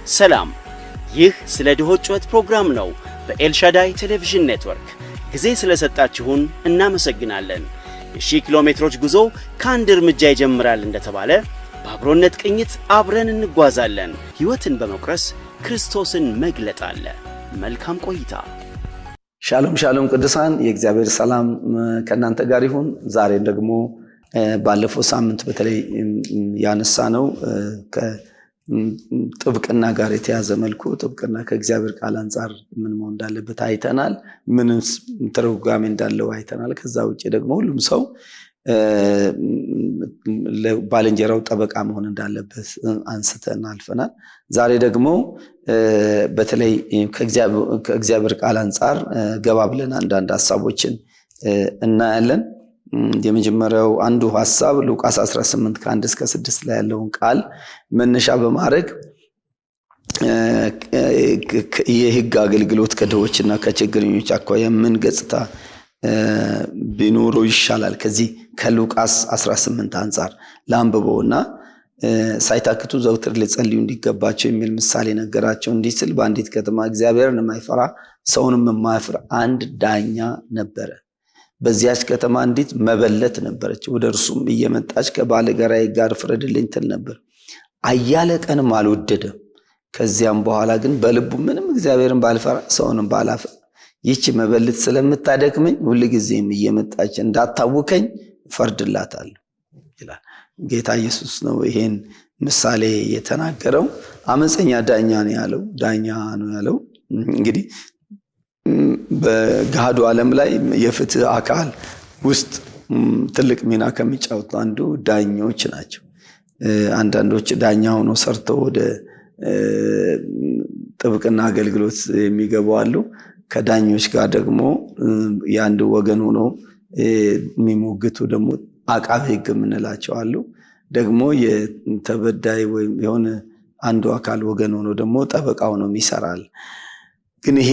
ሰላም፣ ይህ ስለ ድሆች ጩኸት ፕሮግራም ነው። በኤልሻዳይ ቴሌቪዥን ኔትወርክ ጊዜ ስለሰጣችሁን እናመሰግናለን። የ1000 ኪሎ ሜትሮች ጉዞ ከአንድ እርምጃ ይጀምራል እንደተባለ በአብሮነት ቅኝት አብረን እንጓዛለን። ሕይወትን በመቁረስ ክርስቶስን መግለጥ አለ። መልካም ቆይታ። ሻሎም ሻሎም ቅዱሳን፣ የእግዚአብሔር ሰላም ከእናንተ ጋር ይሁን። ዛሬ ደግሞ ባለፈው ሳምንት በተለይ ያነሳ ነው ጥብቅና ጋር የተያዘ መልኩ ጥብቅና ከእግዚአብሔር ቃል አንጻር ምን መሆን እንዳለበት አይተናል። ምንም ትርጓሜ እንዳለው አይተናል። ከዛ ውጪ ደግሞ ሁሉም ሰው ባልንጀራው ጠበቃ መሆን እንዳለበት አንስተን አልፈናል። ዛሬ ደግሞ በተለይ ከእግዚአብሔር ቃል አንጻር ገባ ብለን አንዳንድ ሐሳቦችን እናያለን። የመጀመሪያው አንዱ ሐሳብ ሉቃስ 18 ከ1 እስከ 6 ላይ ያለውን ቃል መነሻ በማድረግ የሕግ አገልግሎት ከድሆችና ከችግረኞች አኳያ ምን ገጽታ ቢኖረው ይሻላል ከዚህ ከሉቃስ 18 አንጻር ላንብበውና ሳይታክቱ ዘውትር ሊጸልዩ እንዲገባቸው የሚል ምሳሌ ነገራቸው። እንዲህ ሲል በአንዲት ከተማ እግዚአብሔርን የማይፈራ ሰውንም የማያፍር አንድ ዳኛ ነበረ። በዚያች ከተማ አንዲት መበለት ነበረች። ወደ እርሱም እየመጣች ከባለጋራዬ ጋር ፍረድልኝ ትል ነበር። አያለ ቀንም አልወደደም። ከዚያም በኋላ ግን በልቡ ምንም እግዚአብሔርን ባልፈራ ሰውንም ባላፍር ይህች መበለት ስለምታደክመኝ ሁልጊዜም እየመጣች እንዳታውከኝ ፈርድላታለሁ ይላል ጌታ ኢየሱስ ነው ይሄን ምሳሌ የተናገረው። አመፀኛ ዳኛ ነው ያለው። እንግዲህ በገሃዱ ዓለም ላይ የፍትህ አካል ውስጥ ትልቅ ሚና ከሚጫወቱ አንዱ ዳኞች ናቸው። አንዳንዶች ዳኛ ሆኖ ሰርተው ወደ ጥብቅና አገልግሎት የሚገቡ አሉ። ከዳኞች ጋር ደግሞ የአንድ ወገን ሆኖ የሚሞግቱ ደግሞ አቃቤ ሕግ የምንላቸው አሉ። ደግሞ የተበዳይ ወይም የሆነ አንዱ አካል ወገን ሆኖ ደግሞ ጠበቃ ሆኖ ይሰራል። ግን ይሄ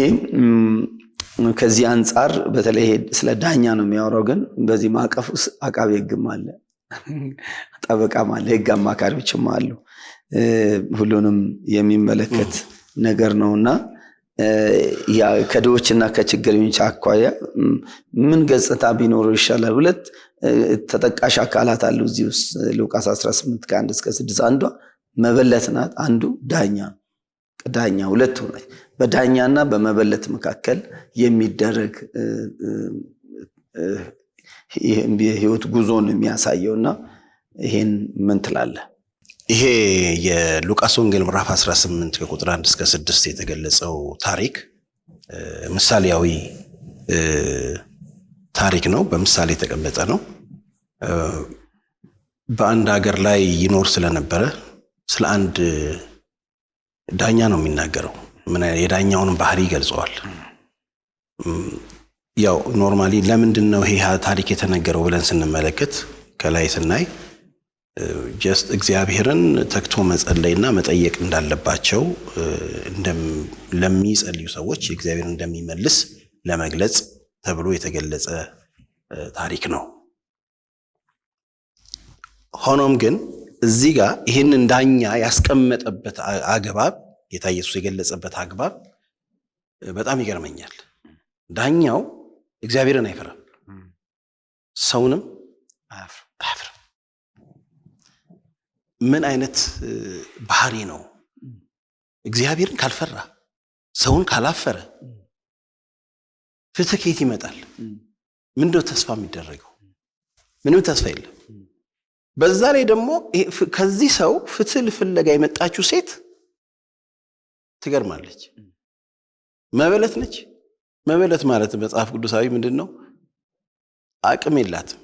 ከዚህ አንጻር በተለይ ስለ ዳኛ ነው የሚያወራው። ግን በዚህ ማዕቀፍ ውስጥ አቃቤ ሕግም አለ፣ ጠበቃም አለ፣ ሕግ አማካሪዎችም አሉ። ሁሉንም የሚመለከት ነገር ነውና ከድሆችና ከችግረኞች አኳያ ምን ገጽታ ቢኖረው ይሻላል? ሁለት ተጠቃሽ አካላት አሉ እዚህ ውስጥ ሉቃስ 18 ከ1 እስከ 6 አንዷ መበለት ናት፣ አንዱ ዳኛ ሁለቱ ናቸው። በዳኛና በመበለት መካከል የሚደረግ የህይወት ጉዞን የሚያሳየውና ይሄን ምን ትላለህ? ይሄ የሉቃስ ወንጌል ምዕራፍ 18 ከቁጥር 1 እስከ 6 የተገለጸው ታሪክ ምሳሌያዊ ታሪክ ነው። በምሳሌ የተቀመጠ ነው። በአንድ ሀገር ላይ ይኖር ስለነበረ ስለ አንድ ዳኛ ነው የሚናገረው። የዳኛውን ባህሪ ይገልጸዋል። ያው ኖርማሊ ለምንድን ነው ይሄ ታሪክ የተነገረው ብለን ስንመለከት ከላይ ስናይ ጀስት እግዚአብሔርን ተግቶ መጸለይና መጠየቅ እንዳለባቸው ለሚጸልዩ ሰዎች እግዚአብሔር እንደሚመልስ ለመግለጽ ተብሎ የተገለጸ ታሪክ ነው። ሆኖም ግን እዚህ ጋር ይህንን ዳኛ ያስቀመጠበት አግባብ ጌታ ኢየሱስ የገለጸበት አግባብ በጣም ይገርመኛል። ዳኛው እግዚአብሔርን አይፈራም፣ ሰውንም አያፍርም። ምን አይነት ባህሪ ነው? እግዚአብሔርን ካልፈራ ሰውን ካላፈረ ፍትህ ከየት ይመጣል? ምንድነው ተስፋ የሚደረገው? ምንም ተስፋ የለም። በዛ ላይ ደግሞ ከዚህ ሰው ፍትህ ፍለጋ የመጣችው ሴት ትገርማለች። መበለት ነች። መበለት ማለት መጽሐፍ ቅዱሳዊ ምንድን ነው? አቅም የላትም።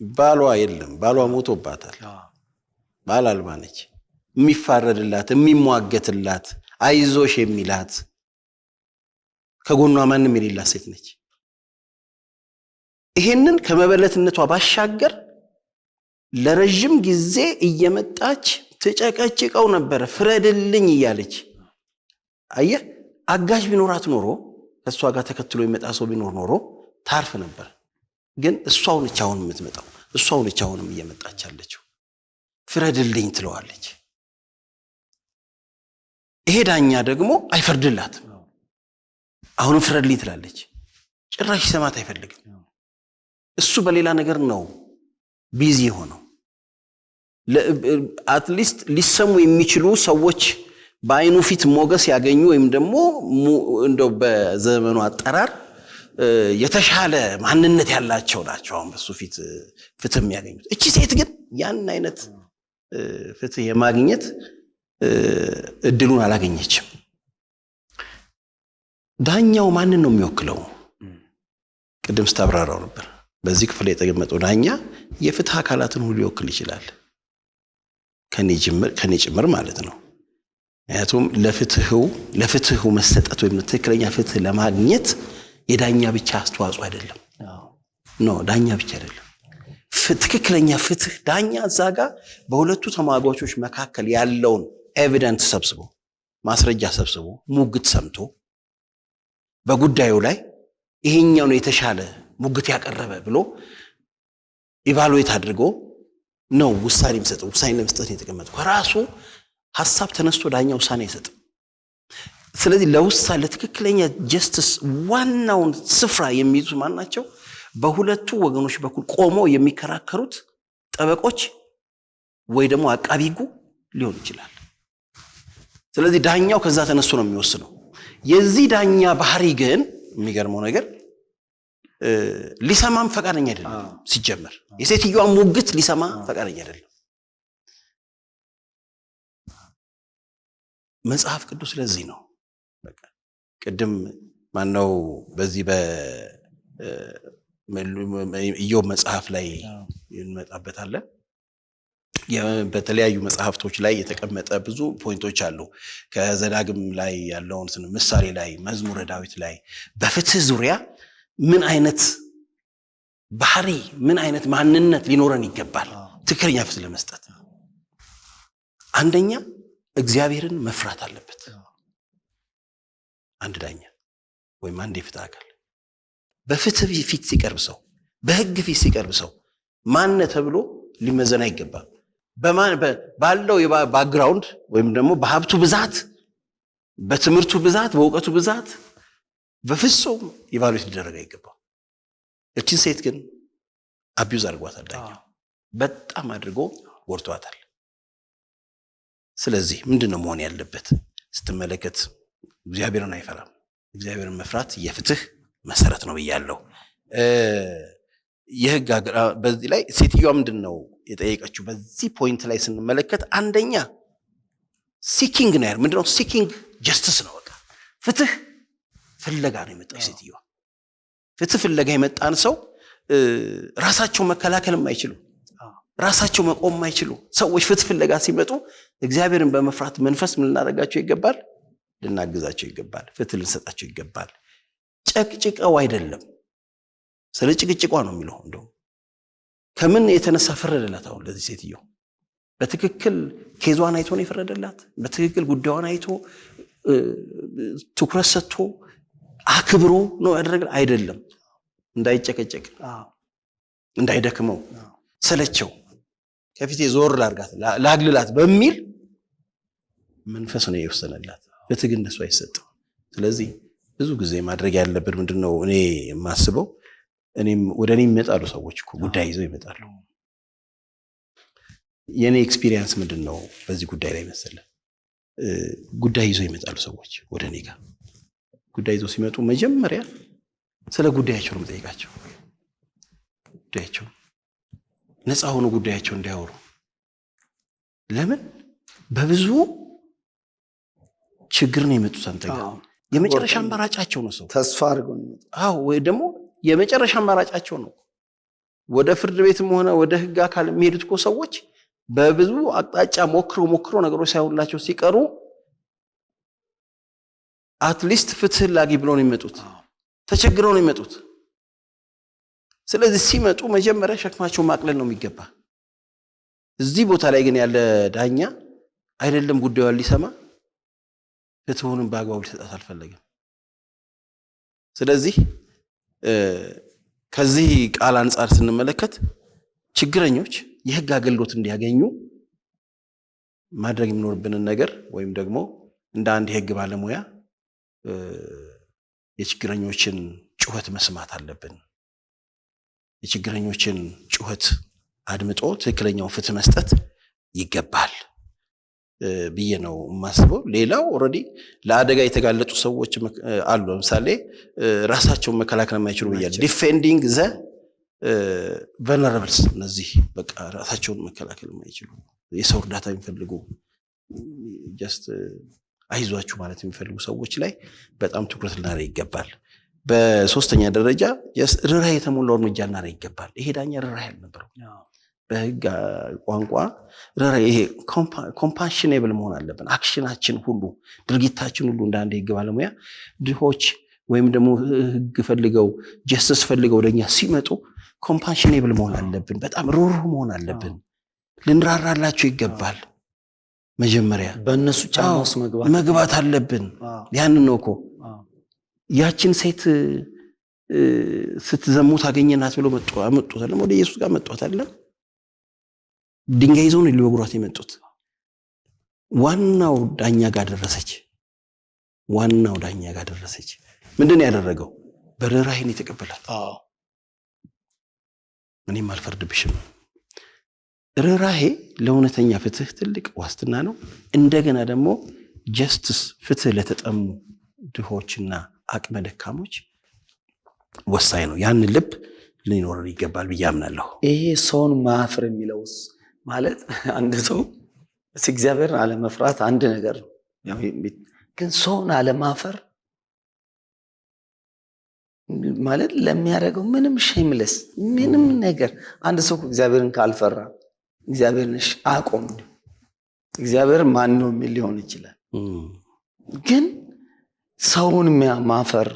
ባሏ የለም፣ ባሏ ሞቶባታል። ባል አልባ ነች። የሚፋረድላት፣ የሚሟገትላት፣ አይዞሽ የሚላት ከጎኗ ማንም የሌላት ሴት ነች። ይሄንን ከመበለትነቷ ባሻገር ለረጅም ጊዜ እየመጣች ትጨቀጭቀው ነበረ፣ ፍረድልኝ እያለች። አየህ፣ አጋዥ ቢኖራት ኖሮ ከእሷ ጋር ተከትሎ የመጣ ሰው ቢኖር ኖሮ ታርፍ ነበር። ግን እሷው ነች አሁን የምትመጣው፣ እሷው ነች አሁንም እየመጣች ያለችው። ፍረድልኝ ትለዋለች። ይሄ ዳኛ ደግሞ አይፈርድላትም። አሁንም ፍረድልኝ ትላለች። ጭራሽ ሰማት አይፈልግም። እሱ በሌላ ነገር ነው ቢዚ ሆነው። አትሊስት ሊሰሙ የሚችሉ ሰዎች በአይኑ ፊት ሞገስ ያገኙ ወይም ደግሞ እንደው በዘመኑ አጠራር የተሻለ ማንነት ያላቸው ናቸው አሁን በሱ ፊት ፍትህ የሚያገኙት። እቺ ሴት ግን ያን አይነት ፍትህ የማግኘት እድሉን አላገኘችም። ዳኛው ማንን ነው የሚወክለው? ቅድም ስታብራራው ነበር። በዚህ ክፍል የተቀመጠው ዳኛ የፍትህ አካላትን ሁሉ ሊወክል ይችላል፣ ከኔ ጭምር ማለት ነው። ምክንያቱም ለፍትሁ መሰጠት ወይም ትክክለኛ ፍትህ ለማግኘት የዳኛ ብቻ አስተዋጽኦ አይደለም። ዳኛ ብቻ አይደለም። ትክክለኛ ፍትህ ዳኛ እዛ ጋር በሁለቱ ተሟጋቾች መካከል ያለውን ኤቪደንስ ሰብስቦ ማስረጃ ሰብስቦ ሙግት ሰምቶ በጉዳዩ ላይ ይሄኛው ነው የተሻለ ሙግት ያቀረበ ብሎ ኢቫሉዌት አድርጎ ነው ውሳኔ የሚሰጠው። ውሳኔ ለመስጠት የተቀመጠው ከራሱ ሐሳብ ተነስቶ ዳኛ ውሳኔ አይሰጥም። ስለዚህ ለትክክለኛ ጀስቲስ ዋናውን ስፍራ የሚይዙ ማን ናቸው? በሁለቱ ወገኖች በኩል ቆመው የሚከራከሩት ጠበቆች ወይ ደግሞ አቃቢ ሕጉ ሊሆን ይችላል። ስለዚህ ዳኛው ከዛ ተነስቶ ነው የሚወስነው። የዚህ ዳኛ ባህሪ ግን የሚገርመው ነገር ሊሰማም ፈቃደኛ አይደለም። ሲጀመር የሴትዮዋ ሙግት ሊሰማ ፈቃደኛ አይደለም። መጽሐፍ ቅዱስ ስለዚህ ነው ቅድም ማነው በዚህ በኢዮብ መጽሐፍ ላይ እንመጣበታለን። በተለያዩ መጽሐፍቶች ላይ የተቀመጠ ብዙ ፖይንቶች አሉ። ከዘዳግም ላይ ያለውን ምሳሌ ላይ፣ መዝሙረ ዳዊት ላይ በፍትህ ዙሪያ ምን አይነት ባህሪ ምን አይነት ማንነት ሊኖረን ይገባል ትክክለኛ ፍትህ ለመስጠት? አንደኛ እግዚአብሔርን መፍራት አለበት አንድ ዳኛ ወይም አንድ የፍትህ አካል። በፍትህ ፊት ሲቀርብ ሰው፣ በህግ ፊት ሲቀርብ ሰው ማን ተብሎ ሊመዘን አይገባም። ባለው ባክግራውንድ ወይም ደግሞ በሀብቱ ብዛት፣ በትምህርቱ ብዛት፣ በእውቀቱ ብዛት በፍጹም ኢቫሉዌት ሊደረግ አይገባም። እቺን ሴት ግን አቢዩዝ አድርጓታል ዳኛው፣ በጣም አድርጎ ወርቷታል። ስለዚህ ምንድነው መሆን ያለበት ስትመለከት? እግዚአብሔርን አይፈራም። እግዚአብሔርን መፍራት የፍትህ መሰረት ነው ብያለሁ። የህግ በዚህ ላይ ሴትዮዋ ምንድነው የጠየቀችው? በዚህ ፖይንት ላይ ስንመለከት አንደኛ ሲኪንግ ነው። ምንድነው ሲኪንግ? ጀስቲስ ነው። በቃ ፍትህ ፍለጋ ነው የመጣው ሴትዮዋ። ፍትህ ፍለጋ የመጣን ሰው ራሳቸው መከላከል የማይችሉ ራሳቸው መቆም የማይችሉ ሰዎች ፍትህ ፍለጋ ሲመጡ እግዚአብሔርን በመፍራት መንፈስ ምን ልናደርጋቸው ይገባል? ልናግዛቸው ይገባል። ፍትህ ልንሰጣቸው ይገባል። ጨቅጭቀው አይደለም። ስለ ጭቅጭቋ ነው የሚለው። እንደው ከምን የተነሳ ፈረደላት? አሁን ለዚህ ሴትዮ በትክክል ኬዟን አይቶ ነው የፈረደላት? በትክክል ጉዳዩን አይቶ ትኩረት ሰጥቶ አክብሮ ነው ያደረገ? አይደለም። እንዳይጨቀጨቅ እንዳይደክመው ሰለቸው ከፊቴ ዞር ላርጋት ላግልላት በሚል መንፈስ ነው የወሰነላት። ፍትህ ግን እንደሱ አይሰጥም። ስለዚህ ብዙ ጊዜ ማድረግ ያለብን ምንድነው? እኔ የማስበው ወደ እኔ ይመጣሉ ሰዎች እኮ ጉዳይ ይዘው ይመጣሉ። የኔ ኤክስፒሪየንስ ምንድነው በዚህ ጉዳይ ላይ መሰለህ? ጉዳይ ይዘው ይመጣሉ ሰዎች ወደ እኔ ጋር። ጉዳይ ይዘው ሲመጡ መጀመሪያ ስለ ጉዳያቸው ነው የምጠይቃቸው። ጉዳያቸው ነፃ ሆኖ ጉዳያቸው እንዲያወሩ። ለምን? በብዙ ችግር ነው የመጡት አንተ ጋር። የመጨረሻ አማራጫቸው ነው ሰው ተስፋ አድርገው ነው። አዎ፣ ወይ ደግሞ የመጨረሻ አማራጫቸው ነው። ወደ ፍርድ ቤትም ሆነ ወደ ህግ አካል የሚሄዱት እኮ ሰዎች በብዙ አቅጣጫ ሞክሮ ነገሮች ሳይሆንላቸው ሲቀሩ አትሊስት ፍትህ ላጊ ብለው ነው የሚመጡት። ተቸግረው ነው የሚመጡት። ስለዚህ ሲመጡ መጀመሪያ ሸክማቸው ማቅለል ነው የሚገባ። እዚህ ቦታ ላይ ግን ያለ ዳኛ አይደለም ጉዳዩን ሊሰማ ፍትሁንም በአግባቡ ሊሰጣት አልፈለገም። ስለዚህ ከዚህ ቃል አንጻር ስንመለከት ችግረኞች የህግ አገልግሎት እንዲያገኙ ማድረግ የሚኖርብንን ነገር ወይም ደግሞ እንደ አንድ የህግ ባለሙያ የችግረኞችን ጩኸት መስማት አለብን። የችግረኞችን ጩኸት አድምጦ ትክክለኛውን ፍትህ መስጠት ይገባል ብዬ ነው የማስበው። ሌላው ኦልሬዲ ለአደጋ የተጋለጡ ሰዎች አሉ። ለምሳሌ ራሳቸውን መከላከል የማይችሉ ብያለሁ። ዲፌንዲንግ ዘ ቨልነራብልስ፣ እነዚህ በቃ ራሳቸውን መከላከል የማይችሉ የሰው እርዳታ የሚፈልጉ ጀስት አይዟችሁ ማለት የሚፈልጉ ሰዎች ላይ በጣም ትኩረት ልናደርግ ይገባል። በሶስተኛ ደረጃ ርህራሄ የተሞላው እርምጃ ልናደርግ ይገባል። ይሄ ዳኛ ርህራሄ አልነበረው። በህግ ቋንቋ ርህራሄ ይሄ ኮምፓሽኔብል መሆን አለብን። አክሽናችን ሁሉ ድርጊታችን ሁሉ እንደ አንድ የህግ ባለሙያ ድሆች ወይም ደግሞ ህግ ፈልገው ጀስተስ ፈልገው ወደኛ ሲመጡ ኮምፓሽኔብል መሆን አለብን። በጣም ሩህሩህ መሆን አለብን። ልንራራላቸው ይገባል። መጀመሪያ በእነሱ ጫማ ውስጥ መግባት አለብን። ያንን ነው እኮ ያችን ሴት ስትዘሙት አገኘናት ብሎ መጡት አይደል? ወደ ኢየሱስ ጋር መጡት አይደል? ድንጋይ ይዘው ነው ሊወግሯት የመጡት። ዋናው ዳኛ ጋር ደረሰች። ምንድን ነው ያደረገው? በርህራሄ ነው የተቀበላት። እኔም አልፈርድብሽም። ርህራሄ ለእውነተኛ ፍትህ ትልቅ ዋስትና ነው። እንደገና ደግሞ ጀስትስ ፍትህ ለተጠሙ ድሆችና አቅመ ደካሞች ወሳኝ ነው። ያን ልብ ሊኖረን ይገባል ብዬ አምናለሁ። ይሄ ሰውን ማፍር የሚለውስ ማለት አንድ ሰው እግዚአብሔርን አለመፍራት አንድ ነገር ነው። ግን ሰውን አለማፈር ማለት ለሚያደርገው ምንም ሼምለስ ምንም ነገር አንድ ሰው እግዚአብሔርን ካልፈራ እግዚአብሔርን አቆም እግዚአብሔር ማን ነው የሚል ሊሆን ይችላል። ግን ሰውን ማፈር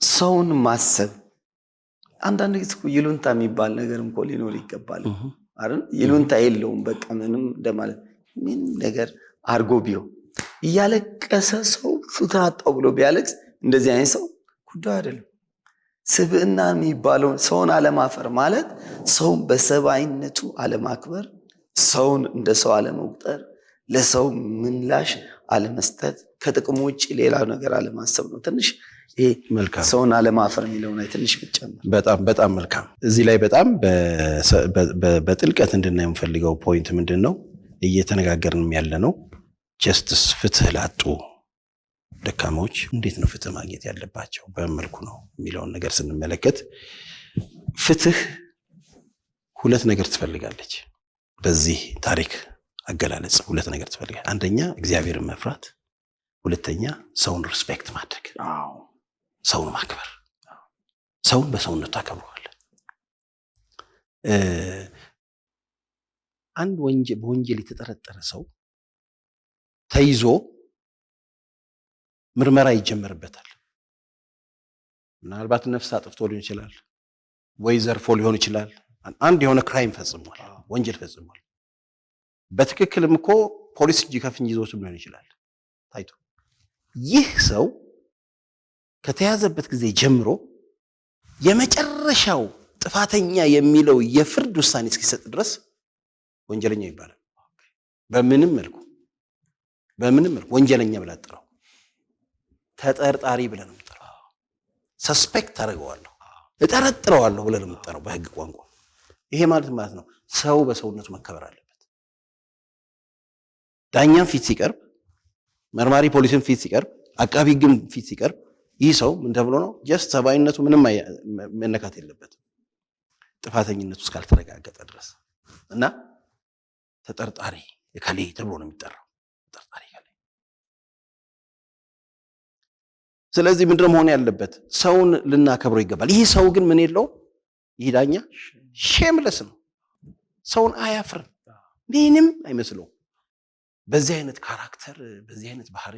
ሰውን ማሰብ አንዳንድ ጊዜ ይሉንታ የሚባል ነገር እንኳ ሊኖር ይገባል አይደል? ይሉንታ የለውም። በቃ ምንም እንደማለት ምን ነገር አርጎ ቢሆን እያለቀሰ ሰው ፍትህ አጣው ብሎ ቢያለቅስ እንደዚህ አይነት ሰው ጉዳይ አይደለም። ስብዕና የሚባለው ሰውን አለማፈር ማለት ሰውን በሰብአዊነቱ አለማክበር፣ ሰውን እንደ ሰው አለመቁጠር፣ ለሰው ምላሽ አለመስጠት፣ ከጥቅሙ ውጭ ሌላ ነገር አለማሰብ ነው። ትንሽ ይሄ ሰውን አለማፈር የሚለው ላይ ትንሽ ብቻምር። በጣም መልካም። እዚህ ላይ በጣም በጥልቀት እንድናይ የምፈልገው ፖይንት ምንድን ነው? እየተነጋገርንም ያለ ነው ጀስትስ ፍትህ ላጡ ደካሞች እንዴት ነው ፍትህ ማግኘት ያለባቸው በመልኩ ነው የሚለውን ነገር ስንመለከት ፍትህ ሁለት ነገር ትፈልጋለች። በዚህ ታሪክ አገላለጽ ሁለት ነገር ትፈልጋለች። አንደኛ እግዚአብሔርን መፍራት፣ ሁለተኛ ሰውን ሪስፔክት ማድረግ፣ ሰውን ማክበር። ሰውን በሰውነቱ ታከብረዋለህ። አንድ በወንጀል የተጠረጠረ ሰው ተይዞ ምርመራ ይጀመርበታል። ምናልባት ነፍስ አጥፍቶ ሊሆን ይችላል፣ ወይ ዘርፎ ሊሆን ይችላል። አንድ የሆነ ክራይም ፈጽሟል፣ ወንጀል ፈጽሟል። በትክክልም እኮ ፖሊስ እጅ ከፍንጅ ይዞትም ሊሆን ይችላል ታይቶ። ይህ ሰው ከተያዘበት ጊዜ ጀምሮ የመጨረሻው ጥፋተኛ የሚለው የፍርድ ውሳኔ እስኪሰጥ ድረስ ወንጀለኛ ይባላል። በምንም መልኩ ወንጀለኛ ብለህ ጥራው፣ ተጠርጣሪ ብለህ ነው የምትጠራው። ሰስፔክት አደርገዋለሁ፣ እጠረጥረዋለሁ ብለህ ነው የምትጠራው በህግ ቋንቋ። ይሄ ማለት ነው ሰው በሰውነቱ መከበር አለበት። ዳኛም ፊት ሲቀርብ፣ መርማሪ ፖሊስም ፊት ሲቀርብ፣ አቃቢ ህግም ፊት ሲቀርብ ይህ ሰው ምን ተብሎ ነው? ጀስት ሰብአዊነቱ ምንም መነካት የለበትም ጥፋተኝነቱ እስካልተረጋገጠ ድረስ እና ተጠርጣሪ የከሌ ተብሎ ነው የሚጠራው። ተጠርጣሪ ከሌ። ስለዚህ ምንድነው መሆን ያለበት? ሰውን ልናከብረው ይገባል። ይህ ሰው ግን ምን የለውም? ይህ ዳኛ ሼምለስ ነው። ሰውን አያፍርም፣ ምንም አይመስለውም። በዚህ አይነት ካራክተር፣ በዚህ አይነት ባህሪ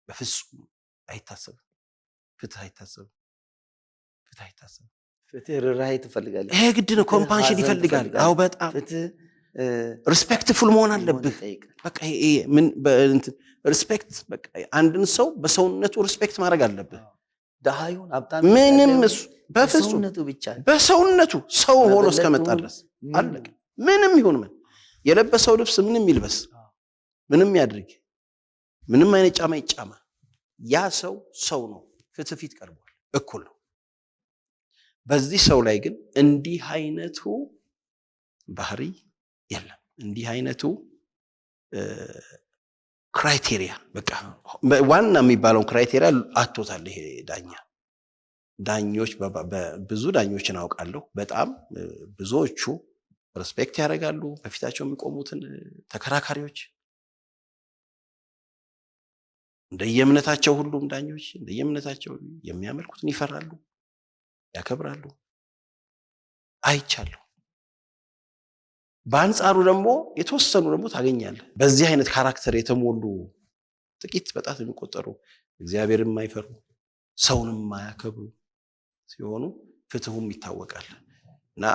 በፍጹም አይታሰብም። ፍትህ አይታሰብም። ፍትህ ርህራሄ ትፈልጋለህ። ይሄ ግድ ነው። ኮምፓሽን ይፈልጋል። አዎ በጣም ሪስፔክትፉል መሆን አለብህ። በቃ ምን ሪስፔክት፣ በቃ አንድን ሰው በሰውነቱ ሪስፔክት ማድረግ አለብህ። ዳሃዩን አብታም ምንም እሱ በፍጹም በሰውነቱ ሰው ሆኖ እስከመጣ ድረስ አለቀ። ምንም ይሁን ምን የለበሰው ልብስ ምንም ይልበስ፣ ምንም ያድርግ፣ ምንም አይነት ጫማ ይጫማ፣ ያ ሰው ሰው ነው፣ ፍትህ ፊት ቀርቧል፣ እኩል ነው። በዚህ ሰው ላይ ግን እንዲህ አይነቱ ባህሪ የለም። እንዲህ አይነቱ ክራይቴሪያ በቃ ዋና የሚባለውን ክራይቴሪያ አጥቶታል ይሄ ዳኛ። ዳኞች ብዙ ዳኞችን አውቃለሁ። በጣም ብዙዎቹ ሬስፔክት ያደርጋሉ በፊታቸው የሚቆሙትን ተከራካሪዎች። እንደየእምነታቸው ሁሉም ዳኞች እንደየእምነታቸው የሚያመልኩትን ይፈራሉ፣ ያከብራሉ። አይቻለሁ። በአንጻሩ ደግሞ የተወሰኑ ደግሞ ታገኛለህ በዚህ አይነት ካራክተር የተሞሉ ጥቂት በጣት የሚቆጠሩ እግዚአብሔርን የማይፈሩ ሰውንም የማያከብሩ ሲሆኑ ፍትሁም ይታወቃል። እና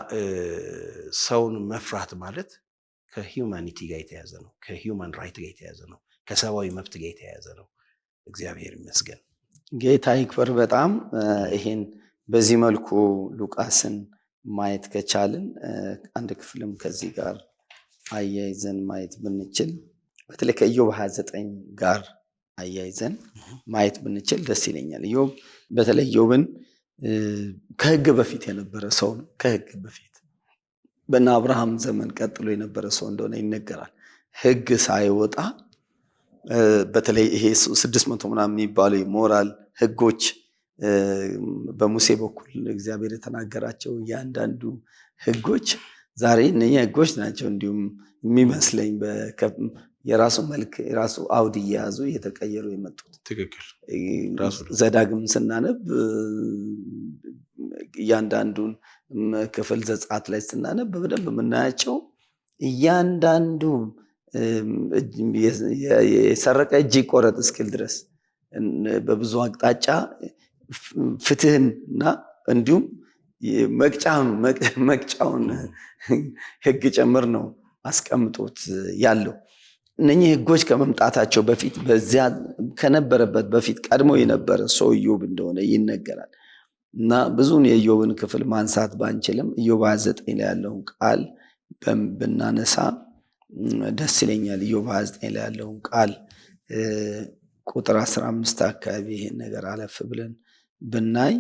ሰውን መፍራት ማለት ከሂውማኒቲ ጋር የተያዘ ነው፣ ከሂውማን ራይት ጋር የተያዘ ነው፣ ከሰብአዊ መብት ጋር የተያዘ ነው። እግዚአብሔር ይመስገን። ጌታ ይክበር። በጣም ይሄን በዚህ መልኩ ሉቃስን ማየት ከቻልን አንድ ክፍልም ከዚህ ጋር አያይዘን ማየት ብንችል በተለይ ከኢዮብ 29 ጋር አያይዘን ማየት ብንችል ደስ ይለኛል። ኢዮብ በተለይ ኢዮብን ከሕግ በፊት የነበረ ሰው ነው። ከሕግ በፊት በእነ አብርሃም ዘመን ቀጥሎ የነበረ ሰው እንደሆነ ይነገራል። ሕግ ሳይወጣ በተለይ ይሄ 600 ምናምን የሚባለው የሞራል ሕጎች በሙሴ በኩል እግዚአብሔር የተናገራቸው እያንዳንዱ ሕጎች ዛሬ እነኛ ሕጎች ናቸው እንዲሁም የሚመስለኝ የራሱ መልክ የራሱ አውድ እየያዙ እየተቀየሩ የመጡት። ትክክል። ዘዳግም ስናነብ እያንዳንዱን ክፍል ዘጸአት ላይ ስናነብ በደንብ የምናያቸው እያንዳንዱ የሰረቀ እጅ ይቆረጥ እስኪል ድረስ በብዙ አቅጣጫ ፍትህና እንዲሁም መቅጫውን ሕግ ጭምር ነው አስቀምጦት ያለው። እነኚህ ሕጎች ከመምጣታቸው በፊት በዚያ ከነበረበት በፊት ቀድሞ የነበረ ሰው ኢዮብ እንደሆነ ይነገራል። እና ብዙውን የኢዮብን ክፍል ማንሳት ባንችልም ኢዮብ 29 ላይ ያለውን ቃል ብናነሳ ደስ ይለኛል። ኢዮብ 29 ላይ ያለውን ቃል ቁጥር 15 አካባቢ ይሄን ነገር አለፍ ብለን ብናይ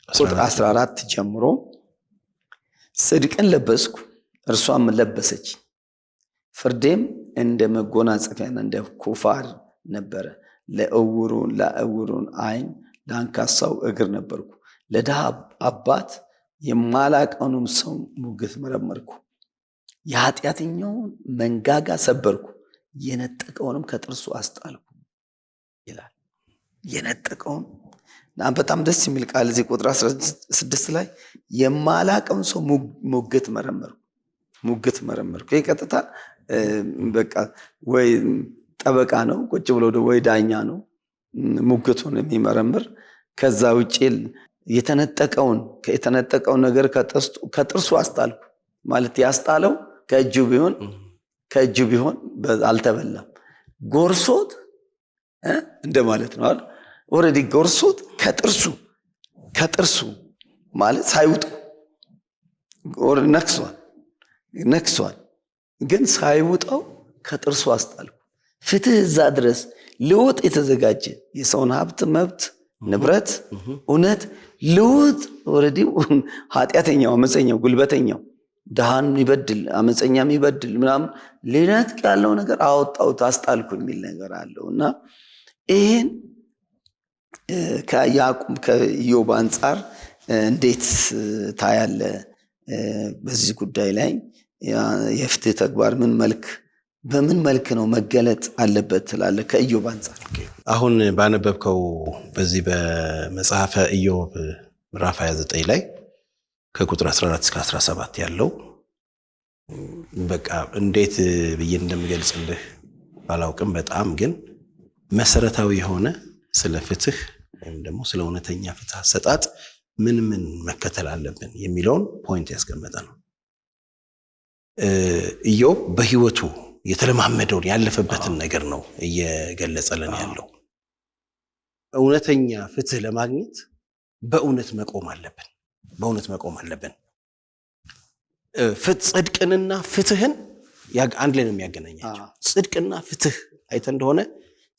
ቁጥር 14 ጀምሮ ጽድቅን ለበስኩ እርሷም ለበሰች፣ ፍርዴም እንደ መጎናጸፊያና እንደ ኩፋር ነበረ። ለዕውሩን ዓይን ለአንካሳው እግር ነበርኩ። ለድሃ አባት የማላቀውንም ሰው ሙግት መረመርኩ። የኃጢአተኛውን መንጋጋ ሰበርኩ፣ የነጠቀውንም ከጥርሱ አስጣልኩ ይላል። የነጠቀውን በጣም ደስ የሚል ቃል እዚህ ቁጥር 16 ላይ የማላቀውን ሰው ሙግት መረመርኩ። ይህ ቀጥታ በቃ ወይ ጠበቃ ነው ቁጭ ብሎ ወይ ዳኛ ነው ሙግቱን የሚመረምር። ከዛ ውጭ የተነጠቀውን ነገር ከጥርሱ አስጣልኩ ማለት ያስጣለው ከእጁ ቢሆን አልተበላም፣ ጎርሶት እንደማለት ነው አይደል? ኦልሬዲ ጎርሶት ከጥርሱ ማለት ሳይውጡ ነክሷል፣ ግን ሳይውጠው ከጥርሱ አስጣልኩ። ፍትህ እዛ ድረስ ልውጥ የተዘጋጀ የሰውን ሀብት፣ መብት፣ ንብረት፣ እውነት ልውጥ ኦልሬዲ ኃጢአተኛው፣ አመፀኛው፣ ጉልበተኛው፣ ድሃን የሚበድል አመፀኛ የሚበድል ምናምን ሊነጥቅ ያለው ነገር አወጣሁት አስጣልኩ የሚል ነገር አለው። እና ይህን ከኢዮብ አንጻር እንዴት ታያለ? በዚህ ጉዳይ ላይ የፍትህ ተግባር በምን መልክ ነው መገለጥ አለበት ትላለ ከኢዮብ አንጻር? አሁን ባነበብከው በዚህ በመጽሐፈ ኢዮብ ምዕራፍ 29 ላይ ከቁጥር 14 እስከ 17 ያለው በቃ እንዴት ብዬ እንደምገልጽልህ ባላውቅም በጣም ግን መሰረታዊ የሆነ ስለ ፍትህ ወይም ደግሞ ስለ እውነተኛ ፍትህ አሰጣጥ ምን መከተል አለብን የሚለውን ፖይንት ያስቀመጠ ነው። ኢዮብ በህይወቱ የተለማመደውን ያለፈበትን ነገር ነው እየገለጸልን ያለው። እውነተኛ ፍትህ ለማግኘት በእውነት መቆም አለብን። ጽድቅንና ፍትህን አንድ ላይ ነው የሚያገናኛቸው። ጽድቅና ፍትህ አይተ እንደሆነ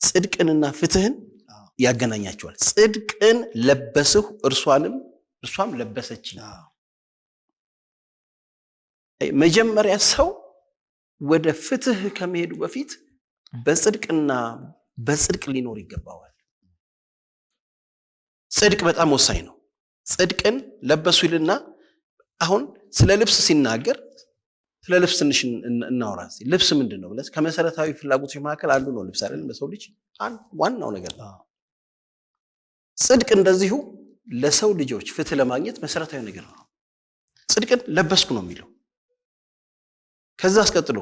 ጽድቅንና ፍትህን ያገናኛቸዋል። ጽድቅን ለበስሁ እርሷም ለበሰችኝ። መጀመሪያ ሰው ወደ ፍትህ ከመሄዱ በፊት በጽድቅ ሊኖር ይገባዋል። ጽድቅ በጣም ወሳኝ ነው። ጽድቅን ለበሱ ይልና አሁን ስለ ልብስ ሲናገር ስለ ልብስ ትንሽ እናወራ። ልብስ ምንድን ነው ብለህ ከመሰረታዊ ፍላጎቶች መካከል አንዱ ነው ልብስ አይደል? በሰው ልጅ ዋናው ነገር ነው። ጽድቅ እንደዚሁ ለሰው ልጆች ፍትህ ለማግኘት መሰረታዊ ነገር ነው። ጽድቅን ለበስኩ ነው የሚለው። ከዛ አስቀጥሎ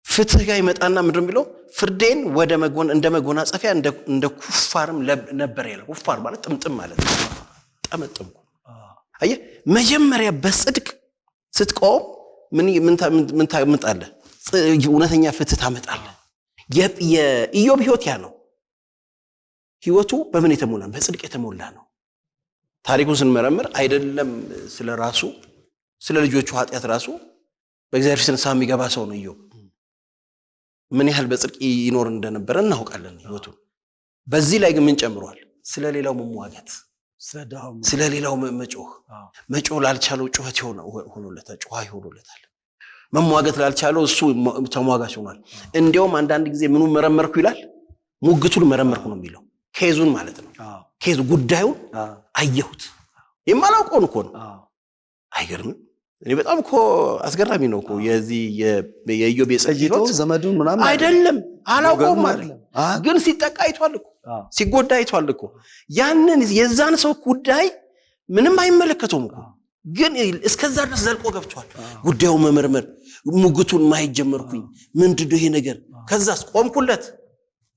ፍትህ ጋር ይመጣና ምንድን ነው የሚለው? ፍርዴን እንደ መጎናጸፊያ እንደ ኩፋርም ነበር ያለው። ኩፋር ማለት ጥምጥም ማለት ነው። ጠመጥምኩ። አየህ፣ መጀመሪያ በጽድቅ ስትቆም ምን ታመጣለህ? እውነተኛ ፍትህ ታመጣለህ። የኢዮብ ህይወት ያ ነው። ህይወቱ በምን የተሞላ? በጽድቅ የተሞላ ነው። ታሪኩን ስንመረምር አይደለም ስለ ራሱ ስለ ልጆቹ ኃጢአት ራሱ በእግዚአብሔር ፊት ንስሐ የሚገባ ሰው ነው ኢዮብ። ምን ያህል በጽድቅ ይኖር እንደነበረ እናውቃለን ህይወቱ። በዚህ ላይ ግን ምን ጨምሯል? ስለ ሌላው መሟገት፣ ስለ ሌላው መጮህ ላልቻለው ጩኸት ሆኖለታል፣ ጩኸት ሆኖለታል። መሟገት ላልቻለው እሱ ተሟጋች ሆኗል። እንዲያውም አንዳንድ ጊዜ ምኑን መረመርኩ ይላል? ሙግቱን መረመርኩ ነው የሚለው። ኬዙን ማለት ነው። ኬዙ ጉዳዩን አየሁት። የማላውቀውን እኮ ነው። አይገርምም? እኔ በጣም እኮ አስገራሚ ነው እኮ የዚህ የኢዮብ የጽድቅ ዘመዱን ምናምን አይደለም አላውቀውም አይደለም፣ ግን ሲጠቃ አይቷል እኮ ሲጎዳ አይቷል እኮ። ያንን የዛን ሰው ጉዳይ ምንም አይመለከተውም እኮ፣ ግን እስከዛ ድረስ ዘልቆ ገብቷል። ጉዳዩ መመርመር፣ ሙግቱን ማየት ጀመርኩኝ። ምንድነው ይሄ ነገር? ከዛስ ቆምኩለት።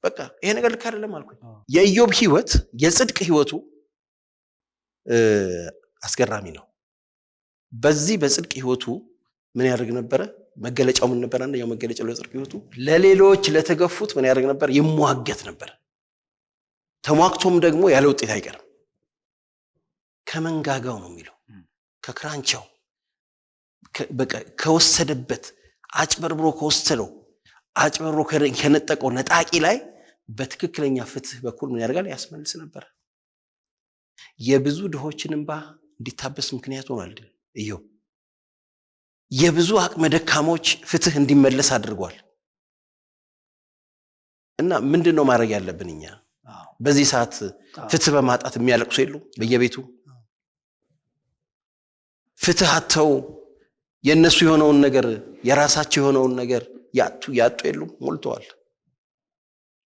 በቃ ይሄ ነገር ልክ አይደለም አልኩኝ። የኢዮብ ህይወት የጽድቅ ህይወቱ አስገራሚ ነው። በዚህ በጽድቅ ህይወቱ ምን ያደርግ ነበረ? መገለጫው ምን ነበር? አንደኛው መገለጫው ለጽድቅ ህይወቱ ለሌሎች ለተገፉት ምን ያደርግ ነበር? ይሟገት ነበር። ተሟግቶም ደግሞ ያለ ውጤት አይቀርም። ከመንጋጋው ነው የሚለው፣ ከክራንቻው በቃ ከወሰደበት አጭበርብሮ ከወሰደው አጭበርብሮ ከነጠቀው ነጣቂ ላይ በትክክለኛ ፍትህ በኩል ምን ያደርጋል? ያስመልስ ነበር። የብዙ ድሆችን እንባ እንዲታበስ ምክንያት ሆኗል ኢዮብ። የብዙ አቅመ ደካሞች ፍትህ እንዲመለስ አድርጓል። እና ምንድነው ማድረግ ያለብን እኛ? በዚህ ሰዓት ፍትህ በማጣት የሚያለቅሱ የሉ? በየቤቱ ፍትህ አጥተው የነሱ የሆነውን ነገር የራሳቸው የሆነውን ነገር ያጡ የሉ? ሞልተዋል።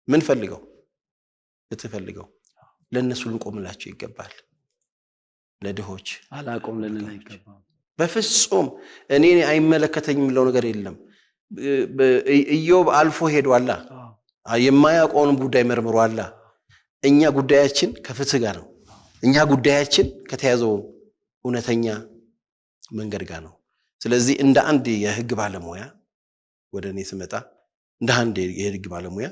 ምን ፈልገው? ፍትህ ፈልገው። ለነሱ ልንቆምላቸው ይገባል። ለድሆች አላቆም ልንል አይገባም። በፍጹም እኔ አይመለከተኝም የሚለው ነገር የለም። ኢዮብ አልፎ ሄዷል። የማያውቀውን ጉዳይ መርምሯል። እኛ ጉዳያችን ከፍትህ ጋር ነው። እኛ ጉዳያችን ከተያዘው እውነተኛ መንገድ ጋር ነው። ስለዚህ እንደ አንድ የህግ ባለሙያ ወደ እኔ ስመጣ እንደ አንድ የህግ ባለሙያ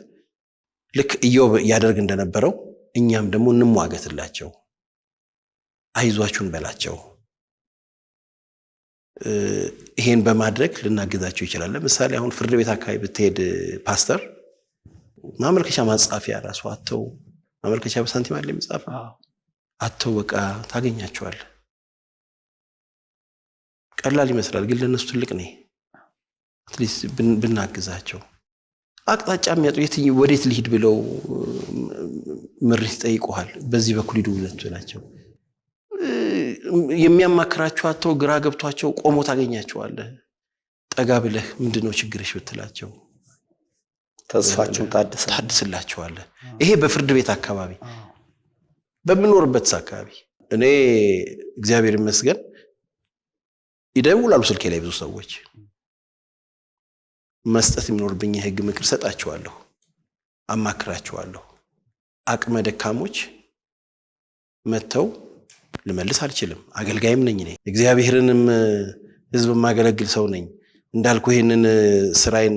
ልክ ኢዮብ ያደርግ እንደነበረው እኛም ደግሞ እንሟገትላቸው፣ አይዟችሁን በላቸው። ይሄን በማድረግ ልናግዛቸው ይችላል። ለምሳሌ አሁን ፍርድ ቤት አካባቢ ብትሄድ ፓስተር ማመልከቻ ማጻፊያ ራሱ አተው ማመልከቻ በሳንቲም አለ የሚጻፍ አተው በቃ ታገኛቸዋል። ቀላል ይመስላል፣ ግን ለነሱ ትልቅ ነው። አትሊስት ብናግዛቸው አቅጣጫ የሚያጡ ወዴት ልሂድ ብለው ምሪት ጠይቀዋል። በዚህ በኩል ሂዱ ብላቸው የሚያማክራቸው አተው ግራ ገብቷቸው ቆሞ ታገኛቸዋለህ። ጠጋ ብለህ ምንድነው ችግርሽ ብትላቸው ተስፋቸውን ታድስላቸዋለህ። ይሄ በፍርድ ቤት አካባቢ በምኖርበት አካባቢ እኔ እግዚአብሔር ይመስገን ይደውላሉ ስልኬ ላይ ብዙ ሰዎች። መስጠት የሚኖርብኝ የህግ ምክር ሰጣቸዋለሁ፣ አማክራቸዋለሁ። አቅመ ደካሞች መተው ልመልስ አልችልም። አገልጋይም ነኝ እኔ። እግዚአብሔርንም ህዝብ ማገለግል ሰው ነኝ። እንዳልኩ ይሄንን ስራዬን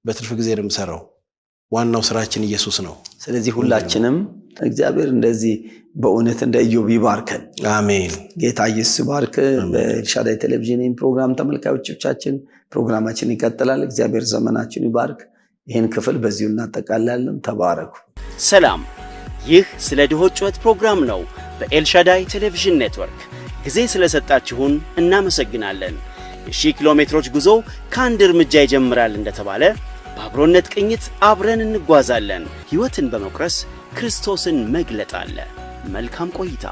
በትርፍ ጊዜ ነው የምሰራው። ዋናው ስራችን ኢየሱስ ነው። ስለዚህ ሁላችንም እግዚአብሔር እንደዚህ በእውነት እንደ ኢዮብ ይባርከን። አሜን። ጌታ ኢየሱስ ይባርክ። በኤልሻዳይ ቴሌቪዥን ፕሮግራም ተመልካዮቻችን ፕሮግራማችን ይቀጥላል። እግዚአብሔር ዘመናችን ይባርክ። ይህን ክፍል በዚሁ እናጠቃላለን። ተባረኩ። ሰላም። ይህ ስለ ድሆች ጩኸት ፕሮግራም ነው። በኤልሻዳይ ቴሌቪዥን ኔትወርክ ጊዜ ስለሰጣችሁን እናመሰግናለን። የ1000 ኪሎ ሜትሮች ጉዞ ከአንድ እርምጃ ይጀምራል እንደተባለ በአብሮነት ቅኝት አብረን እንጓዛለን። ሕይወትን በመቁረስ ክርስቶስን መግለጥ አለ። መልካም ቆይታ።